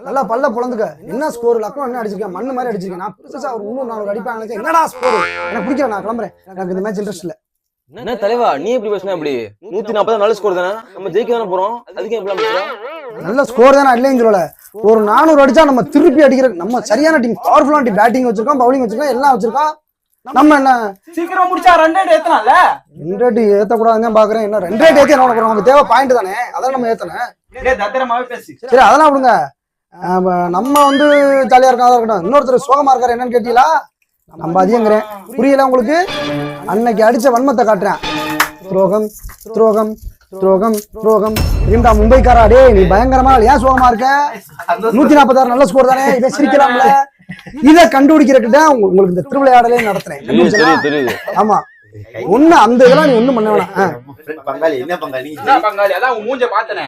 நல்லா பல்ல பொழந்துக்க. என்ன ஸ்கோர் லக்கம் என்ன அடிச்சிருக்கேன், மண்ணு மாதிரி அடிச்சிருக்கேன். நான் புதுசா ஒரு 300 அடிப்பாங்க நினைச்சேன். என்னடா ஸ்கோர், எனக்கு பிடிக்கல, நான் கிளம்புறேன். எனக்கு இந்த மேட்ச் இன்ட்ரெஸ்ட் இல்ல. என்ன தலைவா நீ எப்படி பேசினா? அப்படி 140 நல்ல ஸ்கோர் தானே, நம்ம ஜெயிக்க தானே போறோம், அதுக்கு எப்படி பேசுறோம்? நல்ல ஸ்கோர் தானே, இல்லைன்னு சொல்லல. ஒரு 400 அடிச்சா நம்ம திருப்பி அடிக்கிற நம்ம சரியான டீம், பவர்ஃபுல்லான டீம். பேட்டிங் வச்சிருக்கோம், பவுலிங் வச்சிருக்கோம், எல்லாம் வச்சிருக்கோம். நம்ம என்ன சீக்கிரம் முடிச்சா ரன் ரேட் ஏத்தனால, ரன் ரேட் ஏத்தக்கூடாதுன்னு பாக்குறேன். என்ன ரன் ரேட் ஏத்தி என்ன போறோம், நமக்கு தேவை பாயிண்ட் தானே, அதான் நம்ம ஏத்தனேன். சரி அதெல்லாம் விடுங்க. நம்ம வந்து ஜாலியா இருக்கா இருக்கட்டும். இன்னொருத்தர் சோகமா இருக்காரு, என்னன்னு கேட்டீங்களா? நம்ம அதிகங்கிறேன், புரியல உங்களுக்கு? அன்னைக்கு அடிச்ச வன்மத்தை காட்டுறேன். துரோகம் துரோகம் துரோகம் துரோகம். இருந்தா மும்பைக்காரா, டே நீ பயங்கரமா ஏன் சோகமா இருக்க? 146 நல்ல ஸ்கோர் தானே, இதை சிரிக்கலாம்ல. இதை கண்டுபிடிக்கிறதுக்கு உங்களுக்கு இந்த திருவிளையாடலே நடத்துறேன். ஆமா ஒண்ணு அந்த இதெல்லாம் நீ ஒண்ணும் பண்ண வேணாம். பங்காளி என்ன பங்காளி, அதான் மூஞ்ச பாத்தனே.